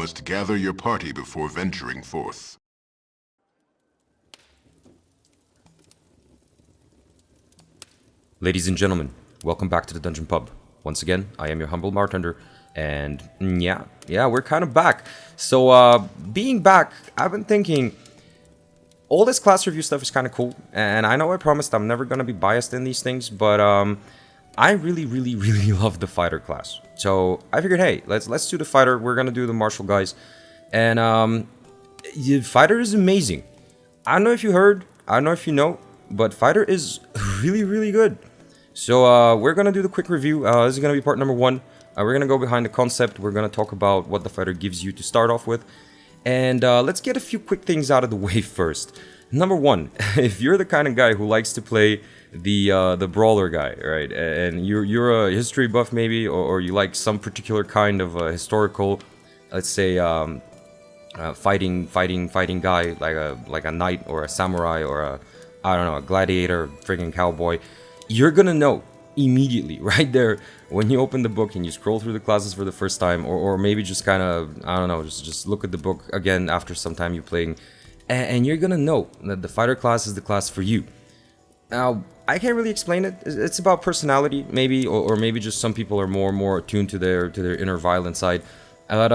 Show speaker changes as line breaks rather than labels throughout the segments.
must gather your party before venturing forth.
Ladies and gentlemen, welcome back to the Dungeon Pub. Once again, I am your humble bartender, and yeah, we're kind of back. So, being back, I've been thinking, all this class review stuff is kind of cool, and I know I promised I'm never going to be biased in these things, but I really love the fighter class. So, I figured, hey, let's do the fighter, we're going to do the martial guys, and the fighter is amazing. I don't know if you heard, I don't know if you know, but fighter is really good. So we're going to do the quick review. This is going to be part number 1. We're going to go behind the concept. We're going to talk about what the fighter gives you to start off with. And let's get a few quick things out of the way first. Number 1, if you're the kind of guy who likes to play the brawler guy, right? And you're a history buff maybe, or you like some particular kind of historical, let's say, fighting guy, like a knight or a samurai or a gladiator, friggin' cowboy, you're gonna know immediately right there when you open the book and you scroll through the classes for the first time, or maybe just kind of, I don't know, just look at the book again after some time you're playing, and you're gonna know that the fighter class is the class for you. Now, I can't really explain it. It's about personality, maybe, or maybe just some people are more attuned to their inner violent side. But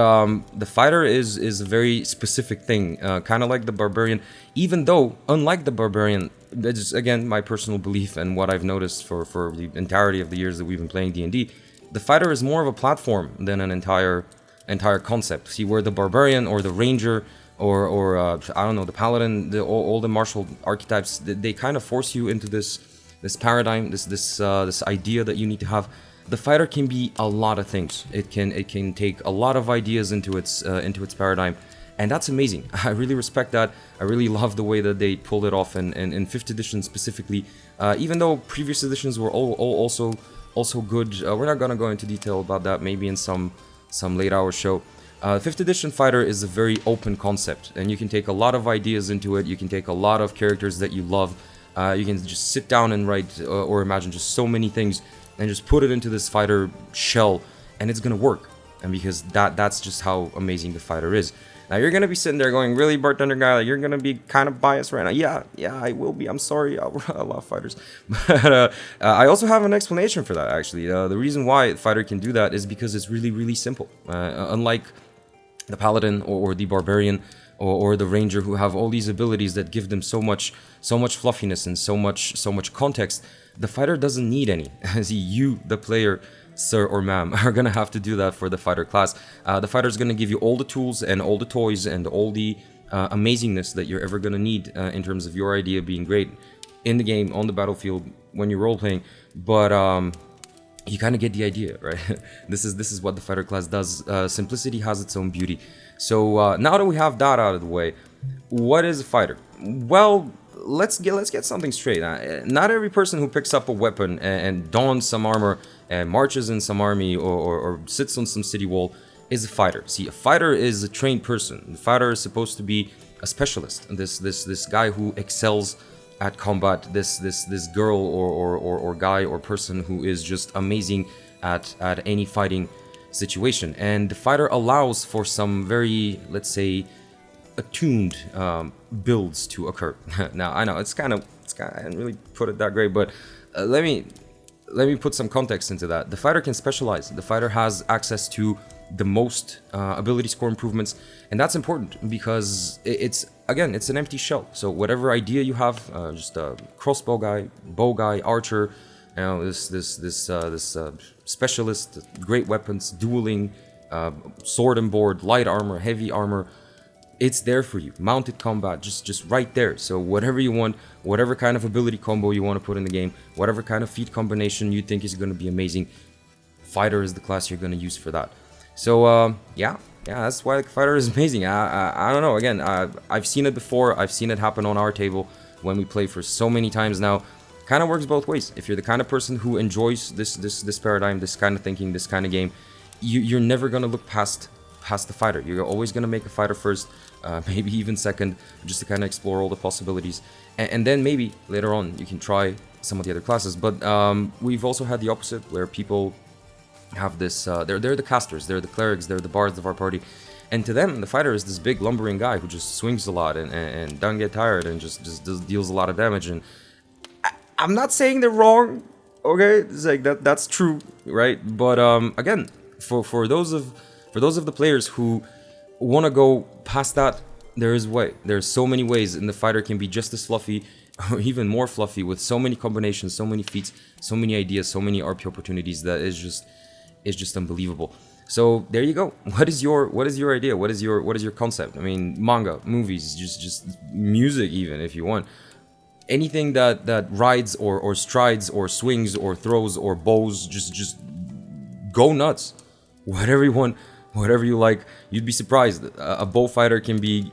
the fighter is a very specific thing, kind of like the barbarian, even though, unlike the barbarian, that's just, again, my personal belief and what I've noticed for the entirety of the years that we've been playing D&D, the fighter is more of a platform than an entire concept. See, where the barbarian or the ranger or I don't know, the paladin, all the martial archetypes, they kind of force you into this paradigm, this idea that you need to have. The fighter can be a lot of things. It can take a lot of ideas into its paradigm, and that's amazing. I really respect that. I really love the way that they pulled it off, and in 5th edition specifically. Even though previous editions were all also good, we're not gonna go into detail about that. Maybe in some late hour show. 5th edition fighter is a very open concept, and you can take a lot of ideas into it. You can take a lot of characters that you love. You can just sit down and write or imagine just so many things, and just put it into this fighter shell, and it's gonna work. And because that's just how amazing the fighter is. Now you're gonna be sitting there going, really, bartender guy, like, you're gonna be kind of biased right now. Yeah, I will be. I'm sorry, I love fighters. But I also have an explanation for that, actually. The reason why fighter can do that is because it's really simple. Unlike the paladin or the barbarian or the ranger, who have all these abilities that give them so much fluffiness and so much context, the fighter doesn't need any. See, you, the player, sir or ma'am, are gonna have to do that for the fighter class. The fighter is gonna give you all the tools and all the toys and all the amazingness that you're ever gonna need in terms of your idea being great in the game, on the battlefield, when you're role-playing. But you kind of get the idea, right? This is what the fighter class does. Simplicity has its own beauty. So now that we have that out of the way, what is a fighter? Well, let's get something straight. Not every person who picks up a weapon and dons some armor and marches in some army or sits on some city wall is a fighter. See, a fighter is a trained person. The fighter is supposed to be a specialist. This guy who excels at combat. This girl or guy or person who is just amazing at any fighting situation. And the fighter allows for some very, let's say, attuned builds to occur. Now I know it's kind of I didn't really put it that great, but let me put some context into that. The fighter can specialize. The fighter has access to the most ability score improvements, and that's important because it's an empty shell. So whatever idea you have, just a crossbow guy, bow guy, archer, you know, this specialist, great weapons, dueling, sword and board, light armor, heavy armor. It's there for you. Mounted combat, just right there. So whatever you want, whatever kind of ability combo you want to put in the game, whatever kind of feat combination you think is going to be amazing, fighter is the class you're going to use for that. So yeah, that's why the fighter is amazing. I don't know. Again, I've seen it before. I've seen it happen on our table when we play for so many times now. Kind of works both ways. If you're the kind of person who enjoys this paradigm, this kind of thinking, this kind of game, you're never going to look past the fighter. You're always going to make a fighter first, maybe even second, just to kind of explore all the possibilities. And then maybe later on you can try some of the other classes. But we've also had the opposite, where people have this, they're the casters, they're the clerics, they're the bards of our party, And to them, the fighter is this big lumbering guy who just swings a lot and doesn't get tired and just deals a lot of damage. And I'm not saying they're wrong, okay? It's like that's true, right? But again, for those of the players who want to go past that, there's so many ways, and the fighter can be just as fluffy or even more fluffy with so many combinations, so many feats, so many ideas, so many RP opportunities that is just unbelievable. So there you go. What is your idea? What is your concept? I mean, manga, movies, just music, even if you want. Anything that rides or strides or swings or throws or bows, just go nuts. Whatever you want, whatever you like. You'd be surprised. A bow fighter can be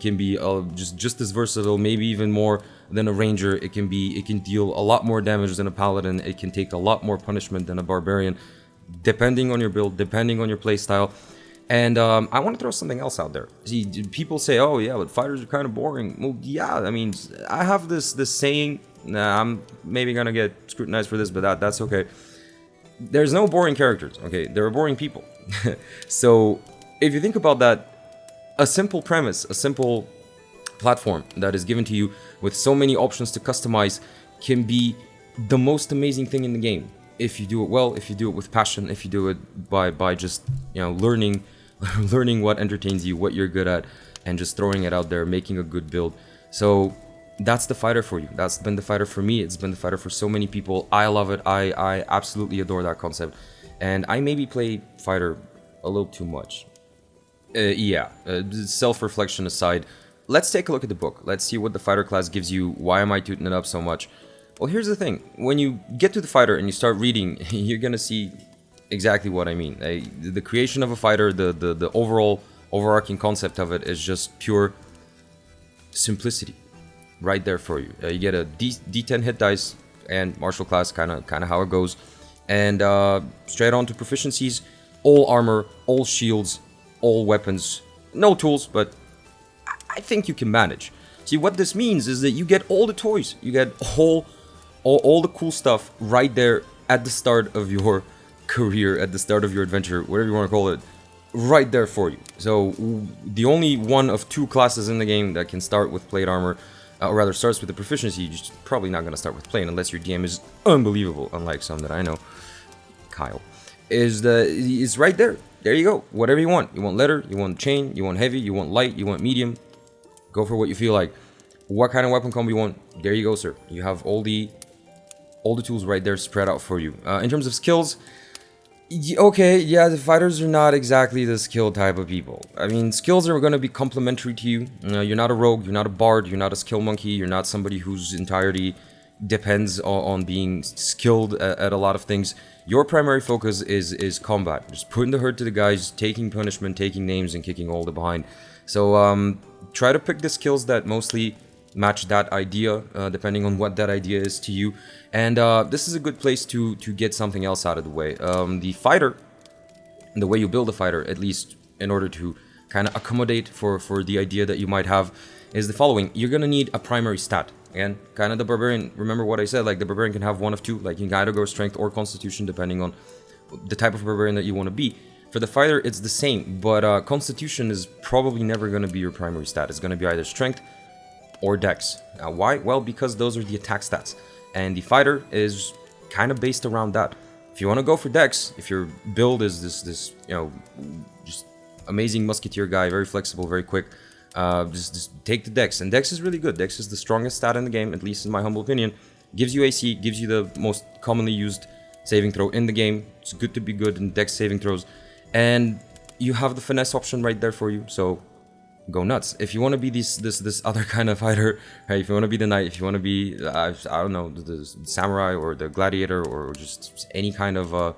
just as versatile, maybe even more than a ranger. It can deal a lot more damage than a paladin. It can take a lot more punishment than a barbarian, depending on your build, depending on your playstyle. And I want to throw something else out there. See, people say, "Oh yeah, but fighters are kind of boring." Well, yeah, I mean, I have this saying. Nah, I'm maybe gonna get scrutinized for this, but that's okay. There's no boring characters. Okay, there are boring people. So if you think about that, a simple premise, a simple platform that is given to you with so many options to customize can be the most amazing thing in the game. If you do it well, if you do it with passion, if you do it by just learning what entertains you, what you're good at, and just throwing it out there, making a good build. So that's the fighter for you. That's been the fighter for me. It's been the fighter for so many people. I love it. I absolutely adore that concept. And I maybe play fighter a little too much. Self-reflection aside, let's take a look at the book. Let's see what the fighter class gives you. Why am I tooting it up so much? Well, here's the thing. When you get to the fighter and you start reading, you're gonna see exactly what I mean. The creation of a fighter, the overall overarching concept of it is just pure simplicity, right there for you. You get a D10 hit dice and martial class, kind of how it goes, and straight on to proficiencies. All armor, all shields, all weapons. No tools, but I think you can manage. See, what this means is that you get all the toys. You get all the cool stuff right there at the start of your career, at the start of your adventure, whatever you want to call it, right there for you. So the only one of two classes in the game that can start with plate armor, or rather starts with the proficiency, you're just probably not going to start with plate unless your DM is unbelievable, unlike some that I know. Kyle. Is right there. There you go. Whatever you want. You want leather, you want chain, you want heavy, you want light, you want medium. Go for what you feel like. What kind of weapon combo you want? There you go, sir. You have all the tools right there spread out for you. In terms of skills, the fighters are not exactly the skill type of people. I mean, skills are going to be complementary to you. You're not a rogue, you're not a bard, you're not a skill monkey, you're not somebody whose entirety depends on being skilled at a lot of things. Your primary focus is combat. Just putting the hurt to the guys, taking punishment, taking names, and kicking all the behind. So try to pick the skills that mostly match that idea, depending on what that idea is to you. And this is a good place to get something else out of the way. The fighter, the way you build a fighter, at least in order to kind of accommodate for the idea that you might have, is the following. You're going to need a primary stat. Again, kind of the barbarian, remember what I said, like the barbarian can have one of two, like you can either go strength or constitution, depending on the type of barbarian that you want to be. For the fighter, it's the same, but constitution is probably never going to be your primary stat. It's going to be either strength or dex. Now, why? Well, because those are the attack stats, and the fighter is kind of based around that. If you want to go for dex, if your build is this just amazing musketeer guy, very flexible, very quick, just take the dex, and dex is really good. Dex is the strongest stat in the game, at least in my humble opinion. Gives you AC, gives you the most commonly used saving throw in the game. It's good to be good in dex saving throws, and you have the finesse option right there for you. So go nuts. If you want to be this other kind of fighter, right? If you want to be the knight, if you want to be I don't know, the samurai or the gladiator, or just any kind of a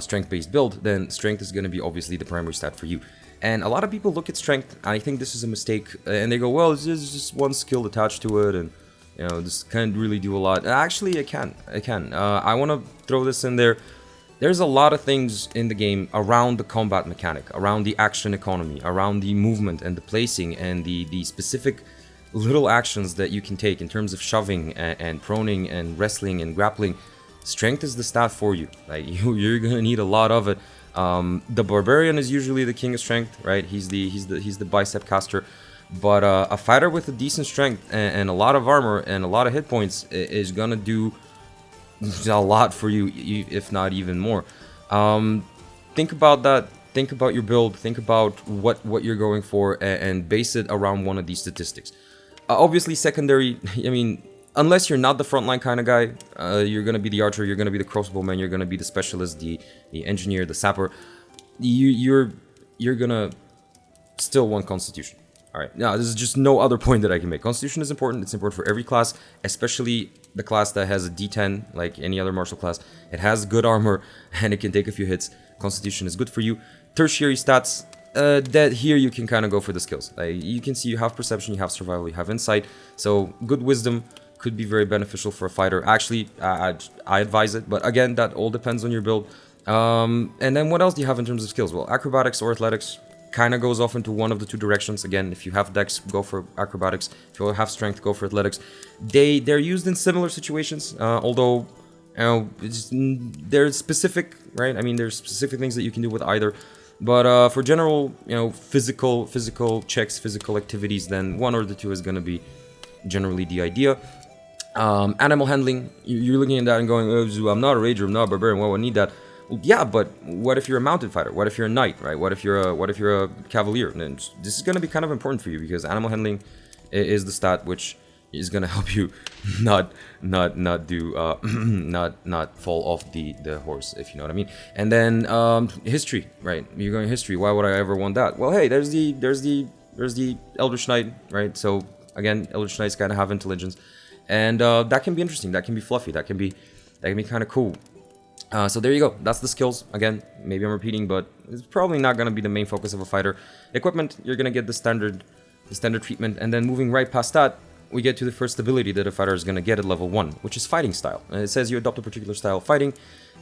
strength-based build, then strength is going to be obviously the primary stat for you. And a lot of people look at strength, and I think this is a mistake, and they go, well, there's just one skill attached to it, and this can't really do a lot. Actually, it can. I want to throw this in there. There's a lot of things in the game around the combat mechanic, around the action economy, around the movement and the placing and the specific little actions that you can take in terms of shoving and proning and wrestling and grappling. Strength is the stat for you. Like you're gonna need a lot of it. The barbarian is usually the king of strength, right? He's the bicep caster. But a fighter with a decent strength and a lot of armor and a lot of hit points is gonna do a lot for you, if not even more. Think about that. Think about your build. Think about what you're going for, and base it around one of these statistics. Obviously, secondary. I mean, unless you're not the frontline kind of guy, you're gonna be the archer. You're gonna be the crossbowman. You're gonna be the specialist, the engineer, the sapper. You're gonna still want Constitution. All right, now this is just no other point that I can make. Constitution is important. It's important for every class, especially the class that has a D10, like any other martial class. It has good armor, and it can take a few hits. Constitution is good for you. Tertiary stats, that here you can kind of go for the skills. You can see you have perception, you have survival, you have insight. So good wisdom could be very beneficial for a fighter. Actually, I advise it, but again, that all depends on your build. And then what else do you have in terms of skills? Well, acrobatics or athletics kind of goes off into one of the two directions. Again, if you have dex, go for acrobatics. If you have strength, go for athletics. They're used in similar situations, although they're specific, right? I mean, there's specific things that you can do with either. But for general, physical checks, physical activities, then one or the two is going to be generally the idea. Animal handling, you're looking at that and going, oh, I'm not a rager, I'm not a barbarian, well, I need that. Well, yeah, but what if you're a mounted fighter? What if you're a knight, right? What if you're a cavalier? And this is going to be kind of important for you, because animal handling is the stat which is going to help you not fall off the horse, if you know what I mean. And then history, right? You're going history. Why would I ever want that? Well, hey, there's the Eldritch Knight, right? So again, Eldritch Knights kind of have intelligence, and that can be interesting. That can be fluffy. That can be kind of cool. So there you go. That's the skills. Again, maybe I'm repeating, but it's probably not going to be the main focus of a fighter. Equipment, you're going to get the standard treatment, and then moving right past that, we get to the first ability that a fighter is going to get at level 1, which is fighting style. And it says you adopt a particular style of fighting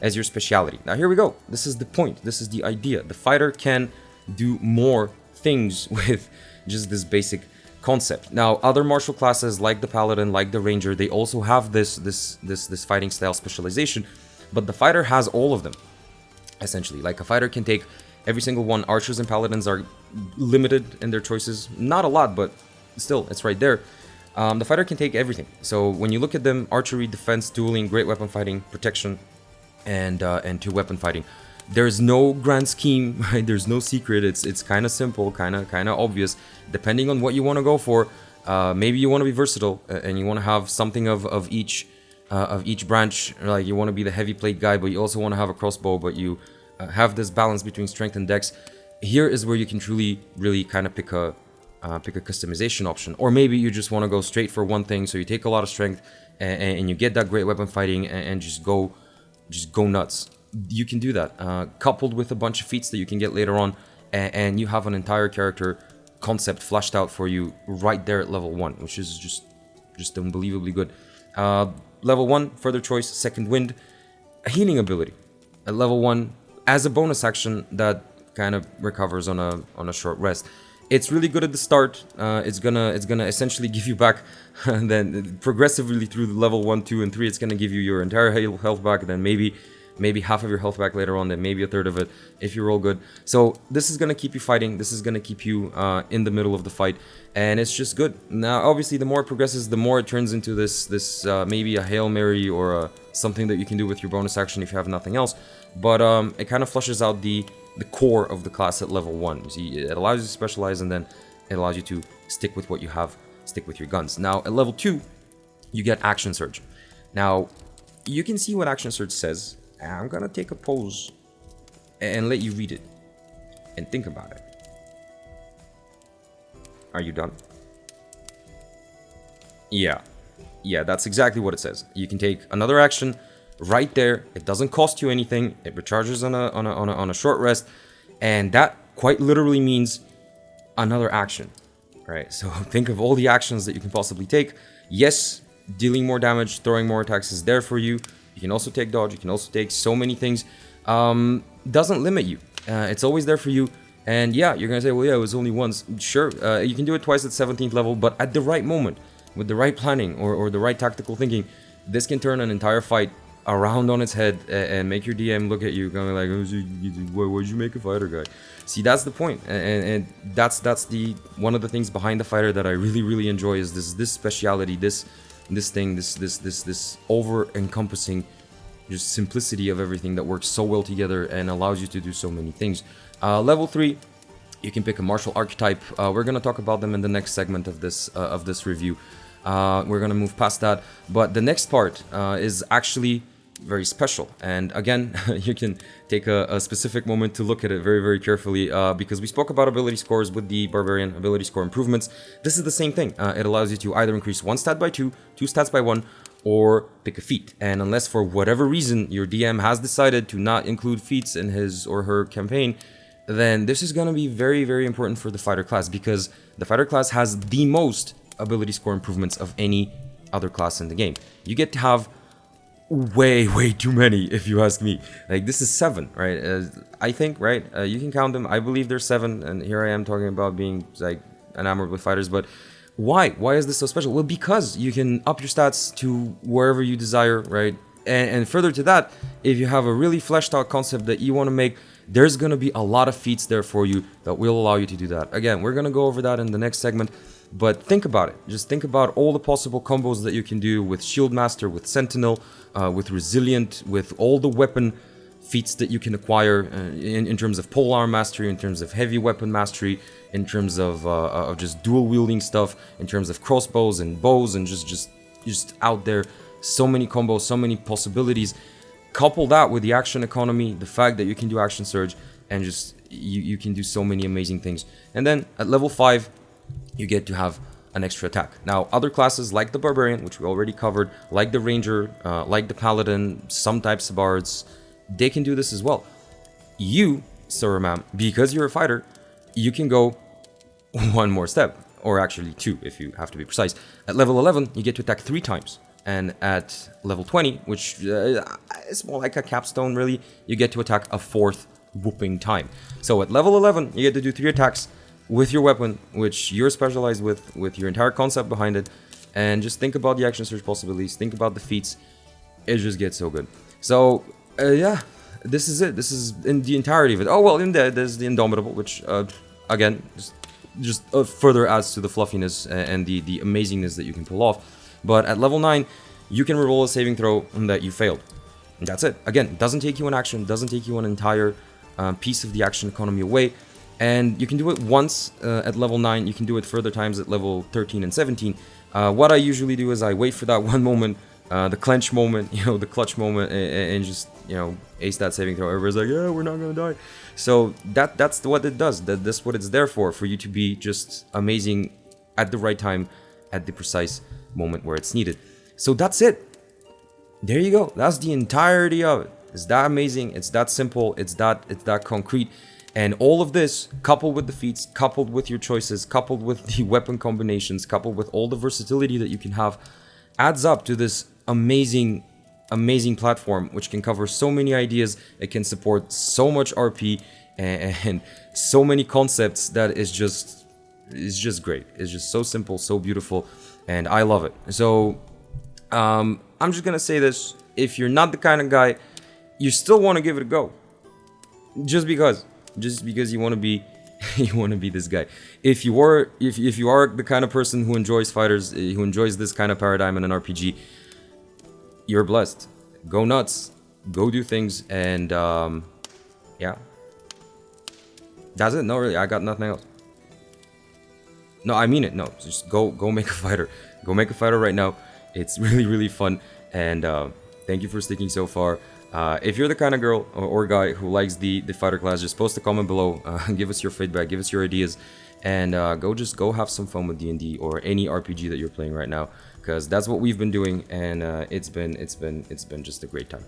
as your speciality. Now here we go. This is the point. This is the idea. The fighter can do more things with just this basic concept. Now, other martial classes like the paladin, like the ranger, they also have this fighting style specialization. But the fighter has all of them, essentially. Like, a fighter can take every single one. Archers and paladins are limited in their choices. Not a lot, but still, it's right there. The fighter can take everything. So when you look at them, archery, defense, dueling, great weapon fighting, protection, and two-weapon fighting. There's no grand scheme, right? There's no secret. It's kind of simple, kind of obvious. Depending on what you want to go for, maybe you want to be versatile and you want to have something of each branch. Like, you want to be the heavy plate guy, but you also want to have a crossbow, but you have this balance between strength and dex. Here is where you can truly, really kind of pick a customization option. Or maybe you just want to go straight for one thing, so you take a lot of strength and you get that great weapon fighting and just go nuts. You can do that, coupled with a bunch of feats that you can get later on, and you have an entire character concept fleshed out for you right there at level 1, which is just unbelievably good. Level 1, further choice, second wind, a healing ability at level 1 as a bonus action that kind of recovers on a short rest. It's really good at the start. It's gonna essentially give you back, and then progressively through the level 1, 2, and 3, it's gonna give you your entire health back, then maybe half of your health back later on, then maybe a third of it if you roll good. So this is gonna keep you fighting. This is gonna keep you in the middle of the fight, and it's just good. Now, obviously, the more it progresses, the more it turns into this maybe a Hail Mary or something that you can do with your bonus action if you have nothing else. But it kind of flushes out the core of the class at level 1. You see, it allows you to specialize, and then it allows you to stick with what you have, stick with your guns. Now, at level 2, you get Action Surge. Now, you can see what Action Surge says. I'm gonna take a pause and let you read it and think about it. Are you done? Yeah, that's exactly what it says. You can take another action right there. It doesn't cost you anything. It recharges on a short rest, and that quite literally means another action, right? So think of all the actions that you can possibly take. Yes, dealing more damage, throwing more attacks is there for you. You can also take dodge. You can also take so many things. Doesn't limit you. It's always there for you. And yeah, you're gonna say, well, yeah, it was only once. Sure, you can do it twice at 17th level, but at the right moment, with the right planning or the right tactical thinking, this can turn an entire fight around on its head and make your DM look at you going like, why'd you make a fighter guy? See, that's the point, and that's the one of the things behind the fighter that I really enjoy is this speciality, this over encompassing just simplicity of everything that works so well together and allows you to do so many things. Level 3, you can pick a martial archetype. We're gonna talk about them in the next segment of this review. We're gonna move past that, but the next part is actually very special, and again, you can take a specific moment to look at it very carefully, because we spoke about ability scores with the barbarian ability score improvements. This is the same thing. It allows you to either increase one stat by 2 stats by 1, or pick a feat. And unless for whatever reason your DM has decided to not include feats in his or her campaign, then this is going to be very important for the fighter class, because the fighter class has the most ability score improvements of any other class in the game. You get to have way too many, if you ask me. Like, this is 7, right? I think, right? You can count them. I believe there's 7, and here I am talking about being like enamored with fighters, but why is this so special? Well, because you can up your stats to wherever you desire, right? And further to that, if you have a really fleshed out concept that you want to make, there's going to be a lot of feats there for you that will allow you to do that. Again, we're going to go over that in the next segment, but think about it. Just think about all the possible combos that you can do with Shield Master, with Sentinel, with Resilient, with all the weapon feats that you can acquire in terms of polearm mastery, in terms of heavy weapon mastery, in terms of just dual wielding stuff, in terms of crossbows and bows, and just out there, so many combos, so many possibilities. Couple that with the action economy, the fact that you can do action surge, and just you can do so many amazing things. And then at level 5, you get to have an extra attack. Now, other classes like the Barbarian, which we already covered, like the Ranger, like the Paladin, some types of bards, they can do this as well. You, sir or ma'am, because you're a fighter, you can go one more step, or actually 2 if you have to be precise. At level 11, you get to attack 3 times. And at level 20, which is more like a capstone really, you get to attack a 4th whooping time. So at level 11, you get to do 3 attacks with your weapon, which you're specialized with your entire concept behind it. And just think about the action surge possibilities, think about the feats. It just gets so good. So yeah, this is it. This is in the entirety of it. Oh well, in there there's the Indomitable, which again just further adds to the fluffiness and the amazingness that you can pull off. But at level 9, you can reroll a saving throw that you failed. And that's it. Again, doesn't take you an action, doesn't take you an entire piece of the action economy away. And you can do it once at level 9, you can do it further times at level 13 and 17. What I usually do is I wait for that one moment, the clench moment, the clutch moment, and just, ace that saving throw. Everybody's like, yeah, we're not gonna die. So that's what it does. That's what it's there for you to be just amazing at the right time, at the precise moment where it's needed. So that's it. There you go. That's the entirety of it. It's that amazing. It's that simple. It's that concrete. And all of this, coupled with the feats, coupled with your choices, coupled with the weapon combinations, coupled with all the versatility that you can have, adds up to this amazing platform which can cover so many ideas. It can support so much RP and so many concepts that is just great. It's just so simple, so beautiful, and I love it. So I'm just gonna say this: if you're not the kind of guy, you still want to give it a go, just because you want to be this guy. If you are the kind of person who enjoys fighters, who enjoys this kind of paradigm in an RPG, you're blessed. Go nuts, go do things, and yeah, that's it. No, really, I got nothing else. No, I mean it. No, just go make a fighter. Go make a fighter right now. It's really fun, and thank you for sticking so far. If you're the kind of girl or guy who likes the fighter class, just post a comment below. Give us your feedback, give us your ideas, and go have some fun with D&D or any RPG that you're playing right now, because that's what we've been doing, and it's been just a great time.